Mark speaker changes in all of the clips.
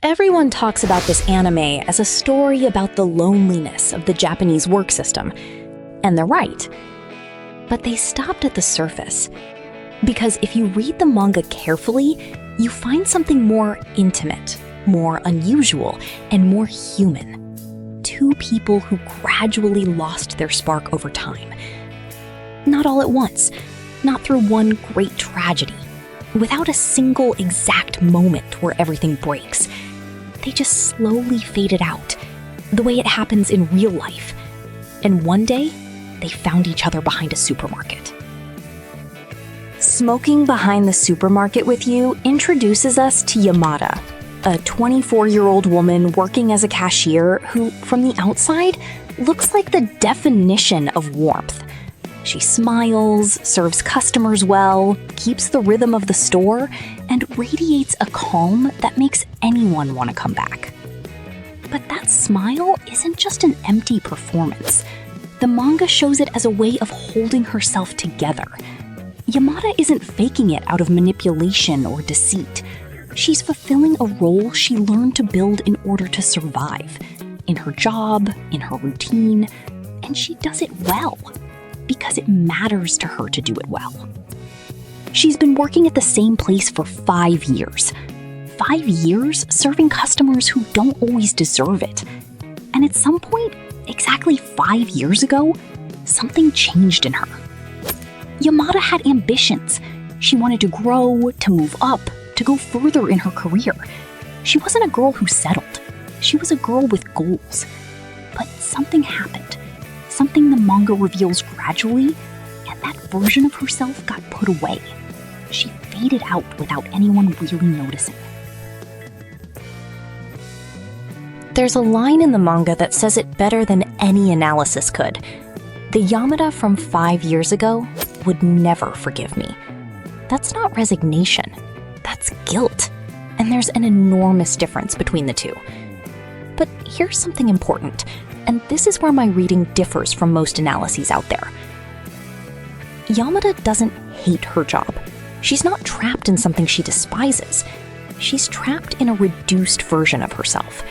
Speaker 1: Everyone talks about this anime as a story about the loneliness of the Japanese work system, and they're right. But they stopped at the surface. Because if you read the manga carefully, you find something more intimate, more unusual, and more human. Two people who gradually lost their spark over time. Not all at once, not through one great tragedy, without a single exact moment where everything breaks. They just slowly faded out, the way it happens in real life. And one day, they found each other behind a supermarket. Smoking behind the supermarket with you introduces us to Yamada, a 24-year-old woman working as a cashier who, from the outside, looks like the definition of warmth. She smiles, serves customers well, keeps the rhythm of the store, and radiates a calm that makes anyone want to come back. But that smile isn't just an empty performance. The manga shows it as a way of holding herself together. Yamada isn't faking it out of manipulation or deceit. She's fulfilling a role she learned to build in order to survive, in her job, in her routine, and she does it well. Because it matters to her to do it well. She's been working at the same place for 5 years. 5 years serving customers who don't always deserve it. And at some point, exactly 5 years ago, something changed in her. Yamada had ambitions. She wanted to grow, to move up, to go further in her career. She wasn't a girl who settled. She was a girl with goals. But something happened. Something the manga reveals gradually, and that version of herself got put away. She faded out without anyone really noticing. There's a line in the manga that says it better than any analysis could. The Yamada from 5 years ago would never forgive me. That's not resignation, that's guilt. And there's an enormous difference between the two. But here's something important. And this is where my reading differs from most analyses out there. Yamada doesn't hate her job. She's not trapped in something she despises. She's trapped in a reduced version of herself.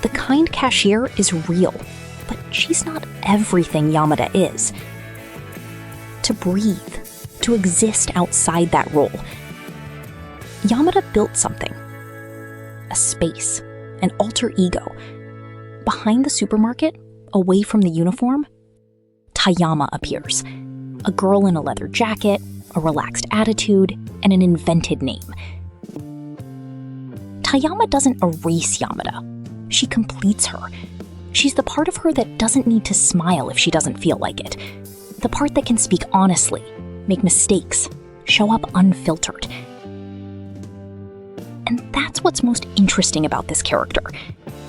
Speaker 1: The kind cashier is real, but she's not everything Yamada is. To breathe, to exist outside that role, Yamada built something. A space, an alter ego. Behind the supermarket, away from the uniform, Tayama appears. A girl in a leather jacket, a relaxed attitude, and an invented name. Tayama doesn't erase Yamada. She completes her. She's the part of her that doesn't need to smile if she doesn't feel like it. The part that can speak honestly, make mistakes, show up unfiltered. And that's what's most interesting about this character.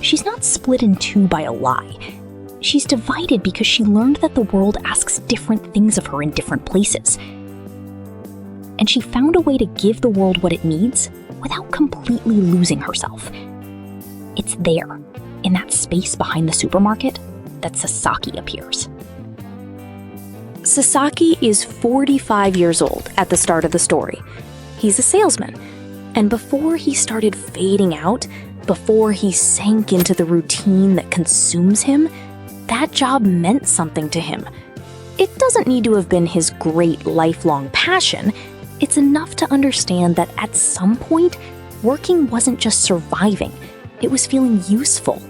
Speaker 1: She's not split in two by a lie. She's divided because she learned that the world asks different things of her in different places. And she found a way to give the world what it needs without completely losing herself. It's there, in that space behind the supermarket, that Sasaki appears. Sasaki is 45 years old at the start of the story. He's a salesman. And before he started fading out, before he sank into the routine that consumes him, that job meant something to him. It doesn't need to have been his great lifelong passion. It's enough to understand that at some point, working wasn't just surviving. It was feeling useful,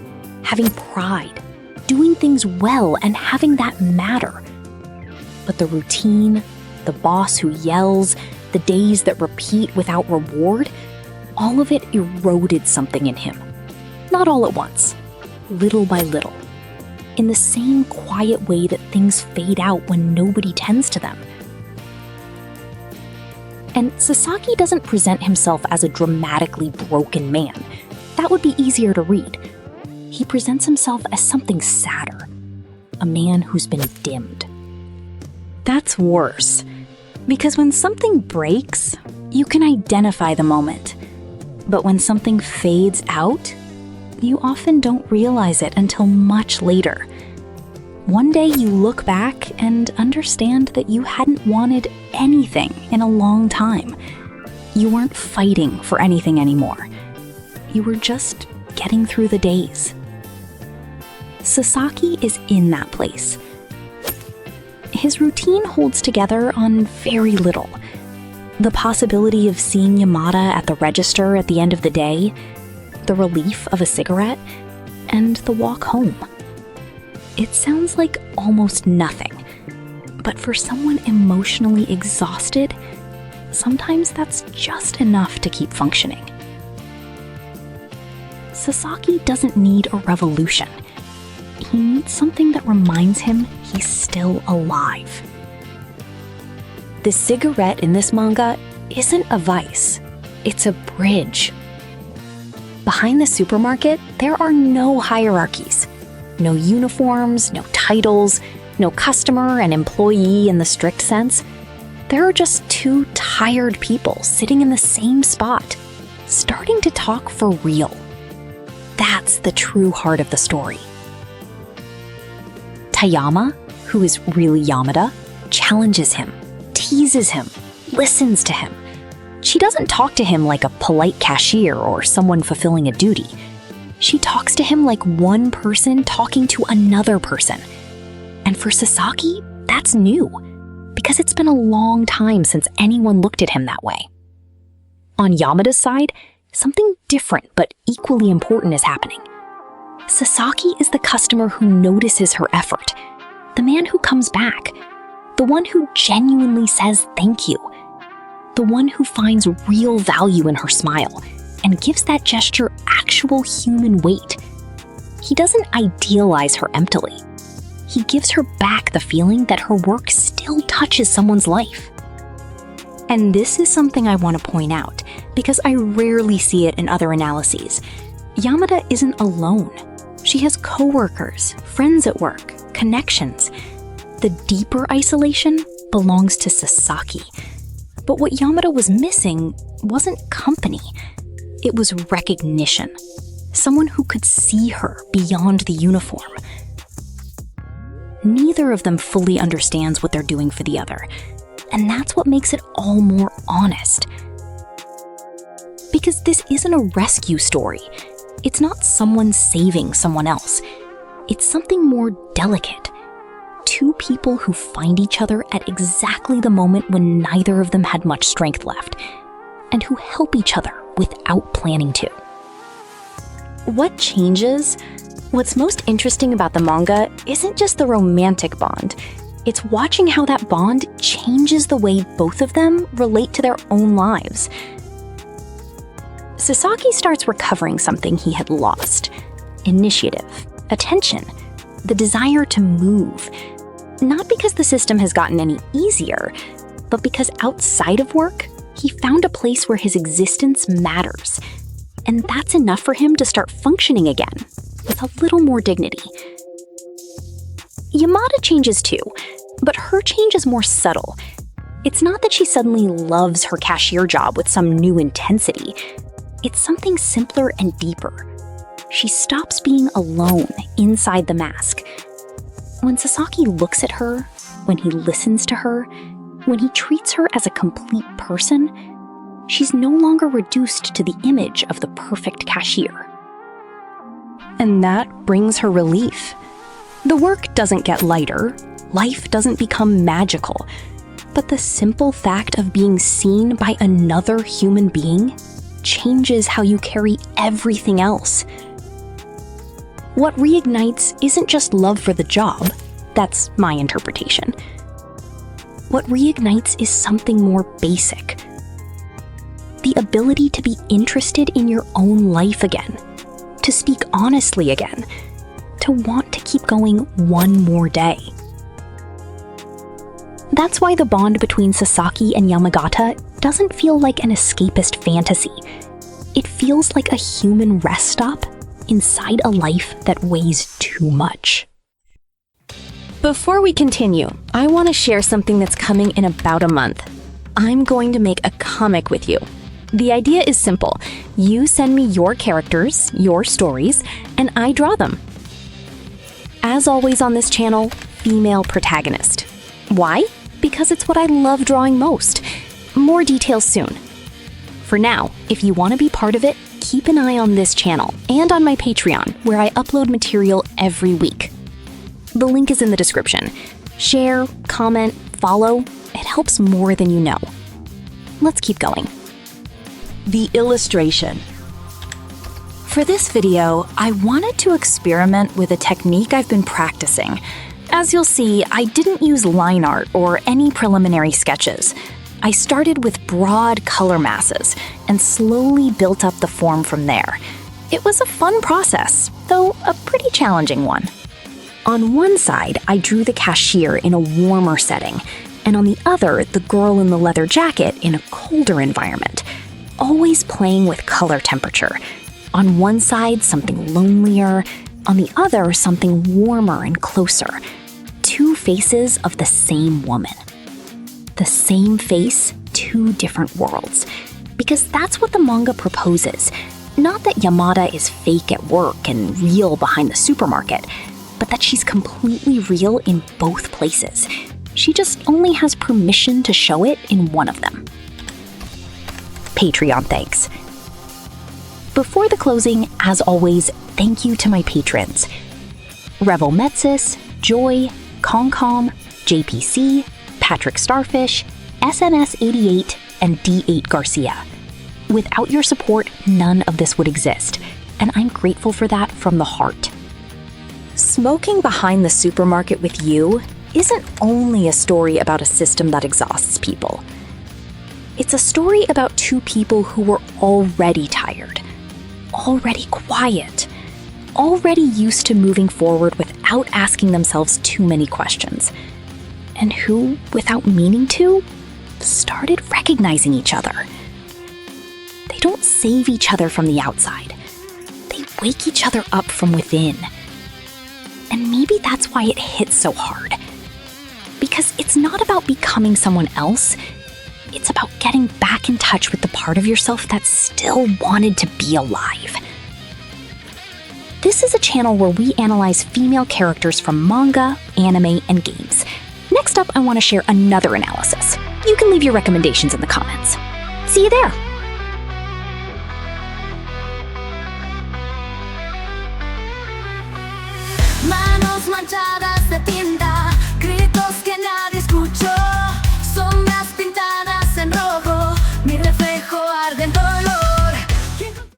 Speaker 1: having pride, doing things well, and having that matter. But the routine, the boss who yells, the days that repeat without reward, all of it eroded something in him. Not all at once, little by little, in the same quiet way that things fade out when nobody tends to them. And Sasaki doesn't present himself as a dramatically broken man. That would be easier to read. He presents himself as something sadder, a man who's been dimmed. That's worse, because when something breaks, you can identify the moment. But when something fades out, you often don't realize it until much later. One day you look back and understand that you hadn't wanted anything in a long time. You weren't fighting for anything anymore. You were just getting through the days. Sasaki is in that place. His routine holds together on very little. The possibility of seeing Yamada at the register at the end of the day, the relief of a cigarette, and the walk home. It sounds like almost nothing, but for someone emotionally exhausted, sometimes that's just enough to keep functioning. Sasaki doesn't need a revolution. He needs something that reminds him he's still alive. The cigarette in this manga isn't a vice, it's a bridge. Behind the supermarket, there are no hierarchies. No uniforms, no titles, no customer and employee in the strict sense. There are just two tired people sitting in the same spot, starting to talk for real. That's the true heart of the story. Tayama, who is really Yamada, challenges him, teases him, listens to him. She doesn't talk to him like a polite cashier or someone fulfilling a duty. She talks to him like one person talking to another person. And for Sasaki, that's new, because it's been a long time since anyone looked at him that way. On Yamada's side, something different but equally important is happening. Sasaki is the customer who notices her effort, the man who comes back, the one who genuinely says thank you, the one who finds real value in her smile and gives that gesture actual human weight. He doesn't idealize her emptily. He gives her back the feeling that her work still touches someone's life. And this is something I want to point out, because I rarely see it in other analyses. Yamada isn't alone. She has coworkers, friends at work, connections. The deeper isolation belongs to Sasaki. But what Yamada was missing wasn't company. It was recognition. Someone who could see her beyond the uniform. Neither of them fully understands what they're doing for the other. And that's what makes it all more honest. Because this isn't a rescue story. It's not someone saving someone else. It's something more delicate. Two people who find each other at exactly the moment when neither of them had much strength left, and who help each other without planning to. What changes? What's most interesting about the manga isn't just the romantic bond. It's watching how that bond changes the way both of them relate to their own lives. Sasaki starts recovering something he had lost: initiative, attention, the desire to move. Not because the system has gotten any easier, but because outside of work, he found a place where his existence matters. And that's enough for him to start functioning again, with a little more dignity. Yamada changes too, but her change is more subtle. It's not that she suddenly loves her cashier job with some new intensity. It's something simpler and deeper. She stops being alone inside the mask. When Sasaki looks at her, when he listens to her, when he treats her as a complete person, she's no longer reduced to the image of the perfect cashier. And that brings her relief. The work doesn't get lighter, life doesn't become magical, but the simple fact of being seen by another human being changes how you carry everything else. What reignites isn't just love for the job, that's my interpretation. What reignites is something more basic. The ability to be interested in your own life again, to speak honestly again, to want to keep going one more day. That's why the bond between Sasaki and Yamagata doesn't feel like an escapist fantasy. It feels like a human rest stop inside a life that weighs too much. Before we continue, I want to share something that's coming in about a month. I'm going to make a comic with you. The idea is simple. You send me your characters, your stories, and I draw them. As always on this channel, female protagonist. Why? Because it's what I love drawing most. More details soon. For now, if you want to be part of it, keep an eye on this channel and on my Patreon, where I upload material every week. The link is in the description. Share, comment, follow. It helps more than you know. Let's keep going. The illustration. For this video, I wanted to experiment with a technique I've been practicing. As you'll see, I didn't use line art or any preliminary sketches. I started with broad color masses and slowly built up the form from there. It was a fun process, though a pretty challenging one. On one side, I drew the cashier in a warmer setting, and on the other, the girl in the leather jacket in a colder environment, always playing with color temperature. On one side, something lonelier, on the other, something warmer and closer. Two faces of the same woman. The same face, two different worlds. Because that's what the manga proposes. Not that Yamada is fake at work and real behind the supermarket, but that she's completely real in both places. She just only has permission to show it in one of them. Patreon thanks. Before the closing, as always, thank you to my patrons. Revel Metsis, Joy, Concom, JPC, Patrick Starfish, SNS88, and D8 Garcia. Without your support, none of this would exist, and I'm grateful for that from the heart. Smoking behind the supermarket with you isn't only a story about a system that exhausts people. It's a story about two people who were already tired, already quiet, already used to moving forward without asking themselves too many questions, and who, without meaning to, started recognizing each other. They don't save each other from the outside. They wake each other up from within. And maybe that's why it hits so hard. Because it's not about becoming someone else. It's about getting back in touch with the part of yourself that still wanted to be alive. This is a channel where we analyze female characters from manga, anime, and games. Next up, I want to share another analysis. You can leave your recommendations in the comments. See you there!
Speaker 2: Manos manchadas.